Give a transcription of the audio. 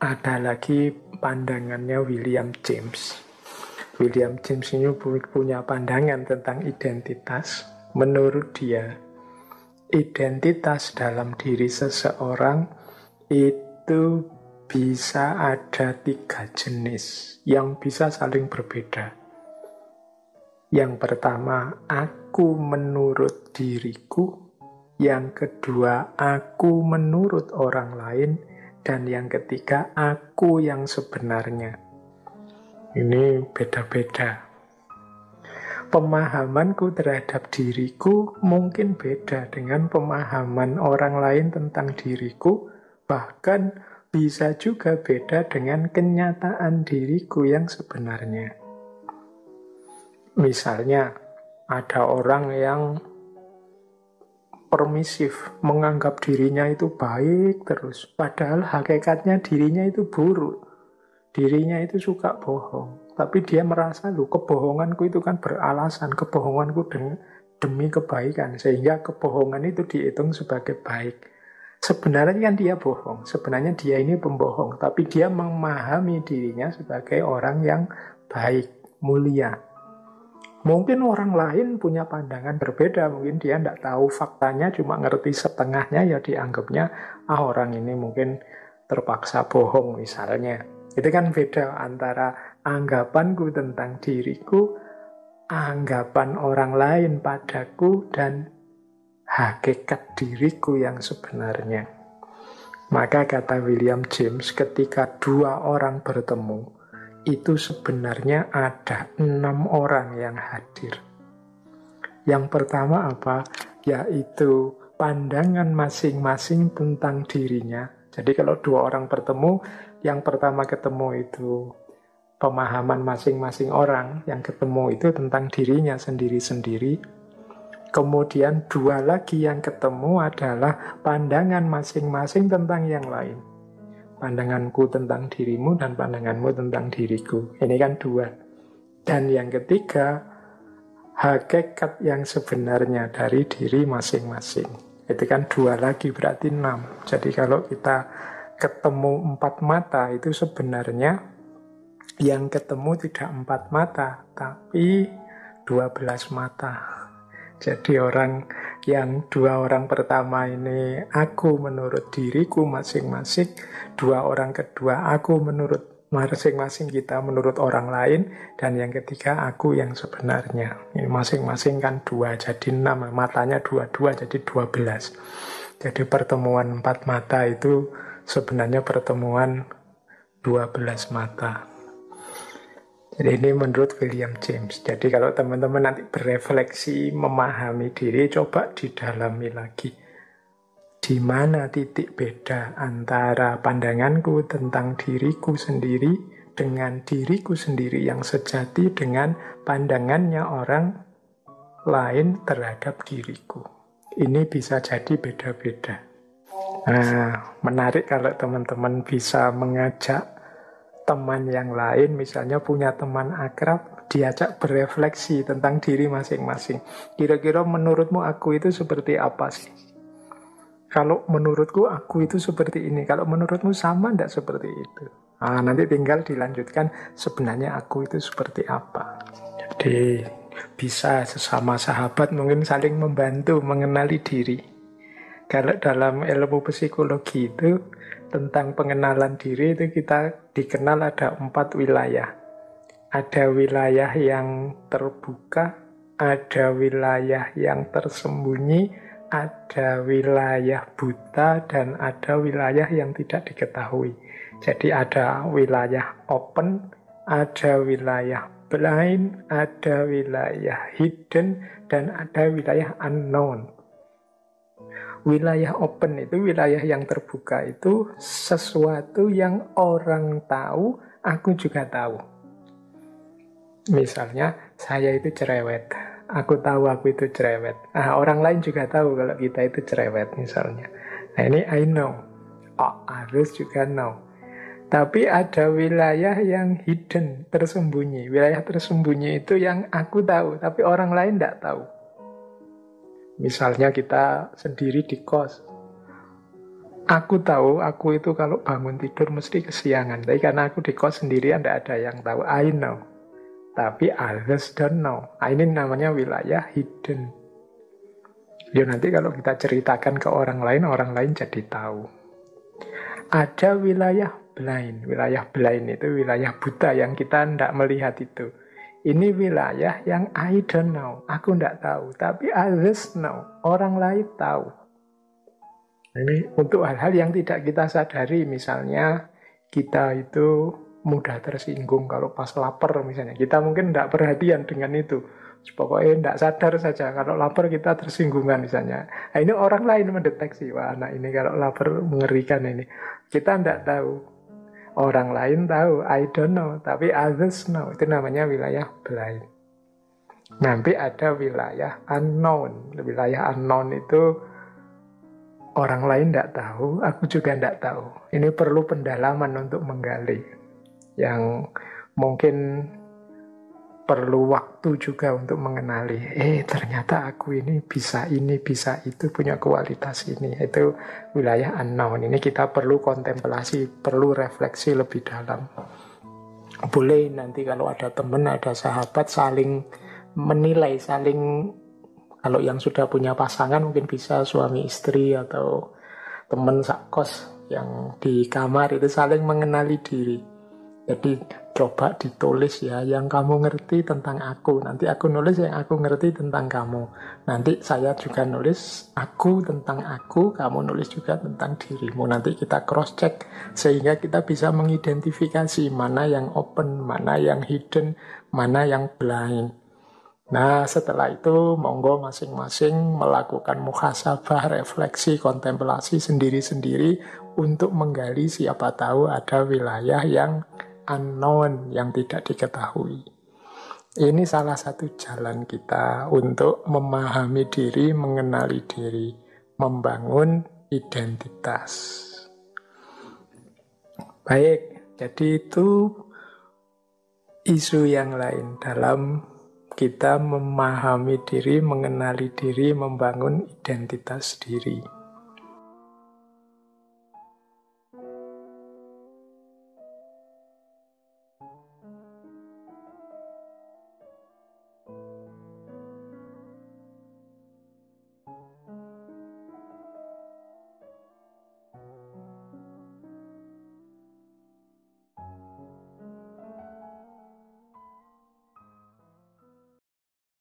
Ada lagi pandangannya William James. William James ini punya pandangan tentang identitas. Menurut dia, identitas dalam diri seseorang itu bisa ada 3 jenis yang bisa saling berbeda. Yang pertama, aku menurut diriku. Yang kedua, aku menurut orang lain. Dan yang ketiga, aku yang sebenarnya. Ini beda-beda. Pemahamanku terhadap diriku mungkin beda dengan pemahaman orang lain tentang diriku. Bahkan bisa juga beda dengan kenyataan diriku yang sebenarnya. Misalnya, ada orang yang permisif, menganggap dirinya itu baik terus. Padahal hakikatnya dirinya itu buruk. Dirinya itu suka bohong. Tapi dia merasa, kebohonganku itu kan beralasan. Kebohonganku demi kebaikan. Sehingga kebohongan itu dihitung sebagai baik. Sebenarnya kan dia bohong. Sebenarnya dia ini pembohong. Tapi dia memahami dirinya sebagai orang yang baik, mulia. Mungkin orang lain punya pandangan berbeda, mungkin dia tidak tahu faktanya, cuma ngerti setengahnya, ya dianggapnya, orang ini mungkin terpaksa bohong misalnya. Itu kan beda antara anggapanku tentang diriku, anggapan orang lain padaku, dan hakikat diriku yang sebenarnya. Maka kata William James, ketika 2 orang bertemu, itu sebenarnya ada 6 orang yang hadir. Yang pertama apa? Yaitu pandangan masing-masing tentang dirinya. Jadi kalau 2 orang bertemu, yang pertama ketemu itu pemahaman masing-masing orang, yang ketemu itu tentang dirinya sendiri-sendiri. Kemudian 2 lagi yang ketemu adalah pandangan masing-masing tentang yang lain. Pandanganku tentang dirimu dan pandanganmu tentang diriku. Ini kan 2. Dan yang ketiga, hakikat yang sebenarnya dari diri masing-masing. Itu kan 2 lagi, berarti 6. Jadi kalau kita ketemu 4 mata, itu sebenarnya yang ketemu tidak 4 mata, tapi 12 mata. Jadi yang 2 orang pertama ini aku menurut diriku masing-masing, 2 orang kedua aku menurut masing-masing kita menurut orang lain, dan yang ketiga aku yang sebenarnya. Ini masing-masing kan 2, jadi 6, matanya 2, jadi 12. Jadi pertemuan 4 mata itu sebenarnya pertemuan 12 mata. Jadi ini menurut William James. Jadi kalau teman-teman nanti berefleksi, memahami diri, coba didalami lagi. Di mana titik beda antara pandanganku tentang diriku sendiri dengan diriku sendiri yang sejati dengan pandangannya orang lain terhadap diriku. Ini bisa jadi beda-beda. Nah, menarik kalau teman-teman bisa mengajak teman yang lain, misalnya punya teman akrab, diajak berefleksi tentang diri masing-masing. Kira-kira menurutmu aku itu seperti apa sih? Kalau menurutku aku itu seperti ini. Kalau menurutmu sama enggak seperti itu? Nah, nanti tinggal dilanjutkan sebenarnya aku itu seperti apa. Jadi bisa sesama sahabat mungkin saling membantu mengenali diri. Kalau dalam ilmu psikologi itu tentang pengenalan diri itu kita dikenal ada 4 wilayah. Ada wilayah yang terbuka, ada wilayah yang tersembunyi, ada wilayah buta, dan ada wilayah yang tidak diketahui. Jadi ada wilayah open, ada wilayah blind, ada wilayah hidden, dan ada wilayah unknown. Wilayah open itu, wilayah yang terbuka itu sesuatu yang orang tahu, aku juga tahu. Misalnya, saya itu cerewet. Aku tahu aku itu cerewet. Orang lain juga tahu kalau kita itu cerewet misalnya. Nah ini I know. Others juga know. Tapi ada wilayah yang hidden, tersembunyi. Wilayah tersembunyi itu yang aku tahu, tapi orang lain tidak tahu. Misalnya kita sendiri di kos. Aku tahu, aku itu kalau bangun tidur mesti kesiangan. Tapi karena aku di kos sendirian, tidak ada yang tahu. I know. Tapi others don't know. Nah, ini namanya wilayah hidden. Ya nanti kalau kita ceritakan ke orang lain jadi tahu. Ada wilayah blind. Wilayah blind itu wilayah buta yang kita tidak melihat itu. Ini wilayah yang I don't know. Aku tidak tahu. Tapi others know. Orang lain tahu. Ini untuk hal-hal yang tidak kita sadari. Misalnya kita itu mudah tersinggung kalau pas lapar misalnya. Kita mungkin tidak perhatian dengan itu. Pokoknya tidak sadar saja. Kalau lapar kita tersinggungan misalnya. Nah, ini orang lain mendeteksi. Wah, anak ini kalau lapar mengerikan ini. Kita tidak tahu. Orang lain tahu. I don't know. Tapi others know. Itu namanya wilayah blind. Nanti ada wilayah unknown. Wilayah unknown itu orang lain tidak tahu, aku juga tidak tahu. Ini perlu pendalaman untuk menggali. Yang mungkin perlu waktu juga untuk mengenali. Ternyata aku ini, bisa itu, punya kualitas ini. Itu wilayah unknown. Ini kita perlu kontemplasi, perlu refleksi lebih dalam. Boleh nanti kalau ada teman, ada sahabat saling menilai, saling. Kalau yang sudah punya pasangan mungkin bisa suami istri atau teman sakos yang di kamar itu saling mengenali diri. Jadi coba ditulis ya yang kamu ngerti tentang aku. Nanti aku nulis yang aku ngerti tentang kamu. Nanti saya juga nulis aku tentang aku, kamu nulis juga tentang dirimu. Nanti kita cross check sehingga kita bisa mengidentifikasi mana yang open, mana yang hidden, mana yang blind. Nah, setelah itu monggo masing-masing melakukan muhasabah, refleksi, kontemplasi sendiri-sendiri untuk menggali siapa tahu ada wilayah yang unknown, yang tidak diketahui. Ini salah satu jalan kita untuk memahami diri, mengenali diri, membangun identitas. Baik, jadi itu isu yang lain dalam kita memahami diri, mengenali diri, membangun identitas diri.